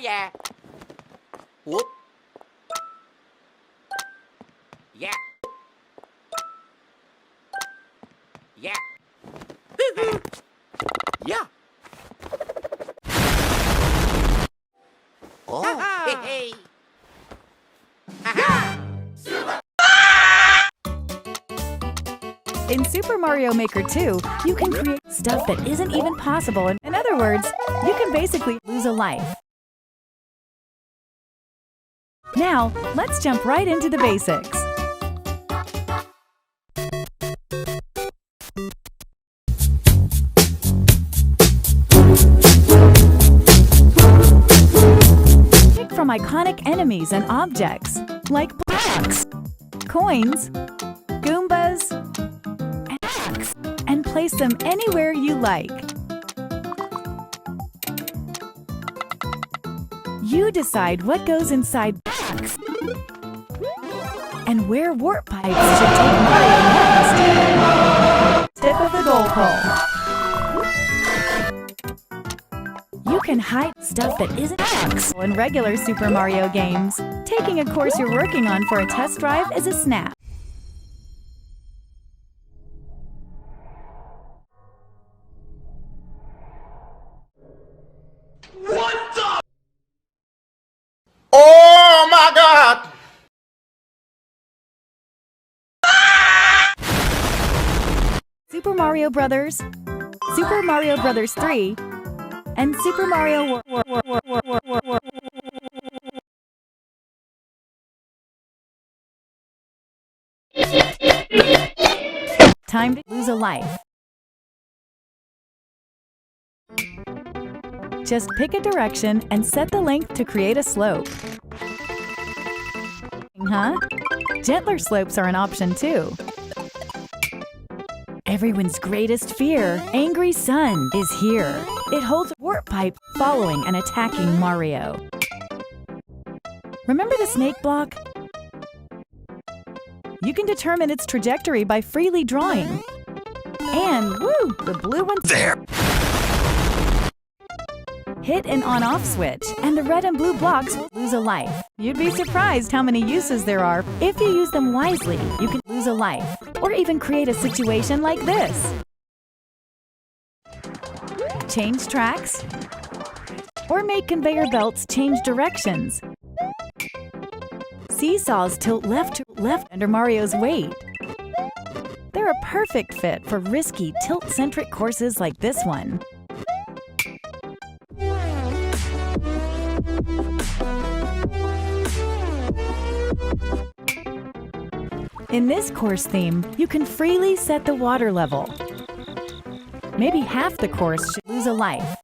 yeah. Whoop. Yeah. Yeah. Yeah. Oh, hey, hey. In Super Mario Maker 2, you can create stuff that isn't even possible. In other words, you can basically lose a life. Now, let's jump right into the basics. Pick from iconic enemies and objects, like blocks, coins, Goombas, and place them anywhere you like. You decide what goes inside blocks and where warp pipes should take Mario next. Tip of the goal pole. You can hide stuff that isn't blocks in regular Super Mario games. Taking a course you're working on for a test drive is a snap. Oh my God! Super Mario Brothers, Super Mario Brothers 3, and Super Mario Time to lose a life. Just pick a direction and set the length to create a slope. Gentler slopes are an option too. Everyone's greatest fear, Angry Sun, is here. It holds a warp pipe following and attacking Mario. Remember the snake block? You can determine its trajectory by freely drawing. And woo, the blue one's there. Hit an on-off switch, and the red and blue blocks will lose a life. You'd be surprised how many uses there are. If you use them wisely, you can lose a life, or even create a situation like this. Change tracks, or make conveyor belts change directions. Seesaws tilt left to left under Mario's weight. They're a perfect fit for risky, tilt-centric courses like this one. In this course theme, you can freely set the water level. Maybe half the course should lose a life.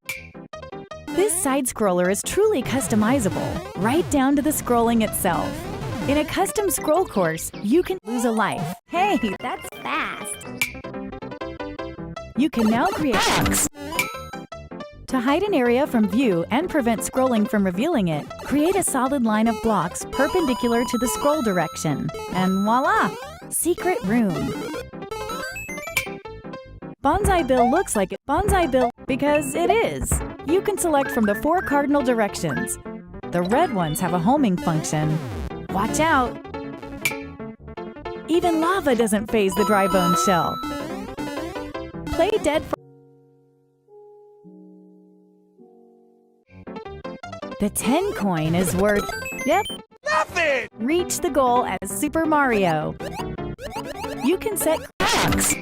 This side-scroller is truly customizable, right down to the scrolling itself. In a custom scroll course, you can lose a life. Hey, that's fast! You can now create blocks. To hide an area from view and prevent scrolling from revealing it, create a solid line of blocks perpendicular to the scroll direction. And voila! Secret room. BANZAI Bill looks like it. BANZAI Bill because it is. You can select from the 4 cardinal directions. The red ones have a homing function. Watch out! Even lava doesn't faze the dry bone shell. Play dead for the 10 coin is worth, Nothing! Reach the goal as Super Mario. You can set blocks.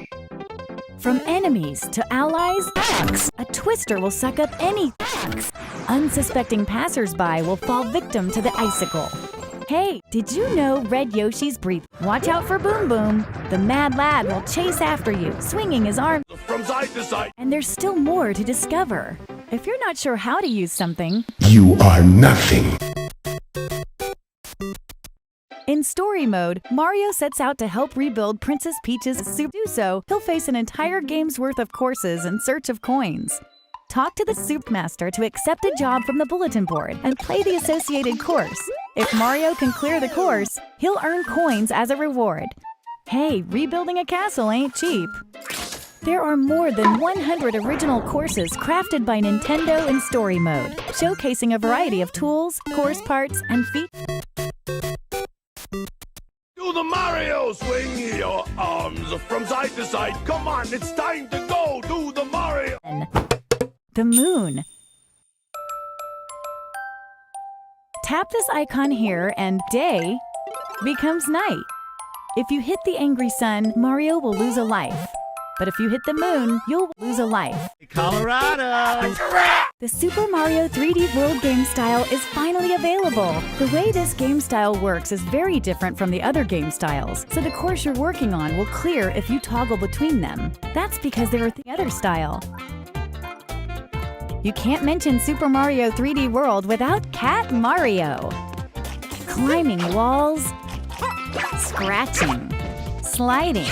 From enemies to allies, blocks. A twister will suck up any blocks. Unsuspecting passersby will fall victim to the icicle. Hey, did you know Red Yoshi's breathe? Watch out for Boom Boom. The mad lad will chase after you, swinging his arms From side to side. And there's still more to discover. If you're not sure how to use something, You are nothing. in story mode, Mario sets out to help rebuild Princess Peach's soup. To do so, he'll face an entire game's worth of courses in search of coins. Talk to the Soup Master to accept a job from the bulletin board and play the associated course. If Mario can clear the course, he'll earn coins as a reward. Hey, rebuilding a castle ain't cheap. There are more than 100 original courses crafted by Nintendo in Story Mode, showcasing a variety of tools, course parts, and features. Do the Mario! Swing your arms from side to side. Come on, it's time to go! Do the Mario! The moon. Tap this icon here and day becomes night. If you hit the angry sun, Mario will lose a life. But if you hit the moon, you'll lose a life. Colorado! The Super Mario 3D World game style is finally available. The way this game style works is very different from the other game styles, so the course you're working on will clear if you toggle between them. That's because they're the other style. You can't mention Super Mario 3D World without Cat Mario. Climbing walls, scratching, sliding,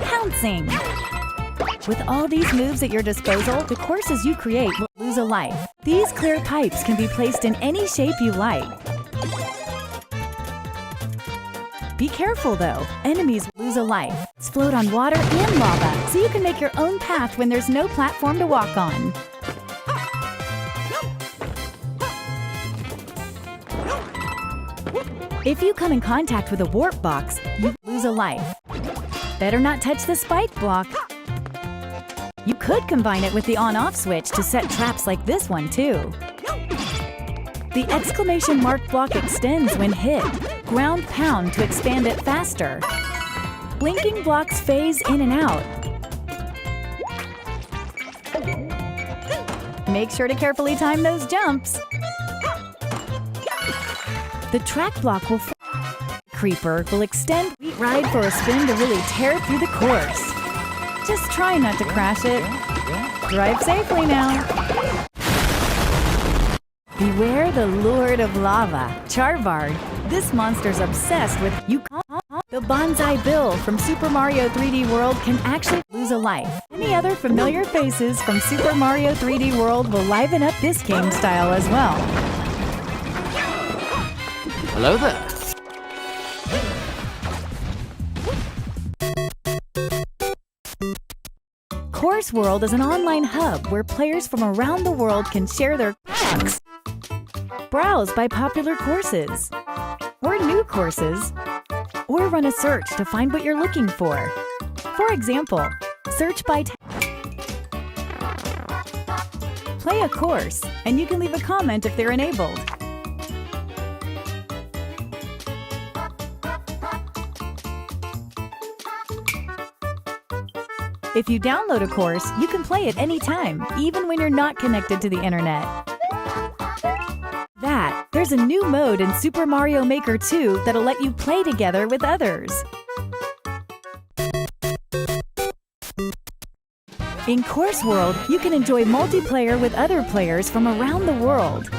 pouncing. With all these moves at your disposal, the courses you create will lose a life. These clear pipes can be placed in any shape you like. Be careful though, enemies will lose a life. Float on water and lava, so you can make your own path when there's no platform to walk on. If you come in contact with a warp box, you lose a life. Better not touch the spike block. You could combine it with the on-off switch to set traps like this one too. The exclamation mark block extends when hit. Ground pound to expand it faster. Blinking blocks phase in and out. Make sure to carefully time those jumps. The track block will Creeper will extend ride for a spin to really tear through the course. Just try not to crash it. Drive safely now. Beware the Lord of Lava, Charvard. This monster's obsessed with you. The BANZAI Bill from Super Mario 3D World can actually lose a life. Any other familiar faces from Super Mario 3D World will liven up this game style as well. Hello there. Course World is an online hub where players from around the world can share their courses, browse by popular courses, or new courses, or run a search to find what you're looking for. For example, search by play a course, and you can leave a comment if they're enabled. If you download a course, you can play it anytime, even when you're not connected to the internet. There's a new mode in Super Mario Maker 2 that'll let you play together with others. In Course World, you can enjoy multiplayer with other players from around the world.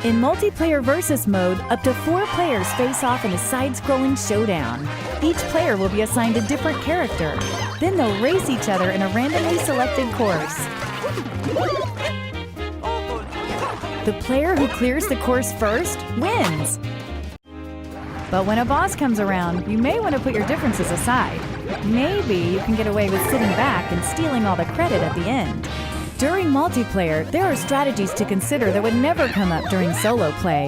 In multiplayer versus mode, up to 4 players face off in a side-scrolling showdown. Each player will be assigned a different character. Then they'll race each other in a randomly selected course. The player who clears the course first wins. But when a boss comes around, you may want to put your differences aside. Maybe you can get away with sitting back and stealing all the credit at the end. During multiplayer, there are strategies to consider that would never come up during solo play.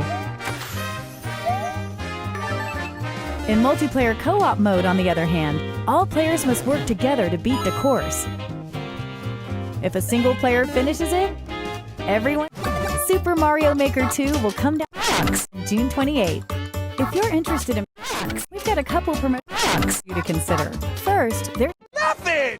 In multiplayer co-op mode, on the other hand, all players must work together to beat the course. If a single player finishes it, everyone... Super Mario Maker 2 will come down June 28th. If you're interested in we've got a couple promotions for you to consider. First, there's Nothing!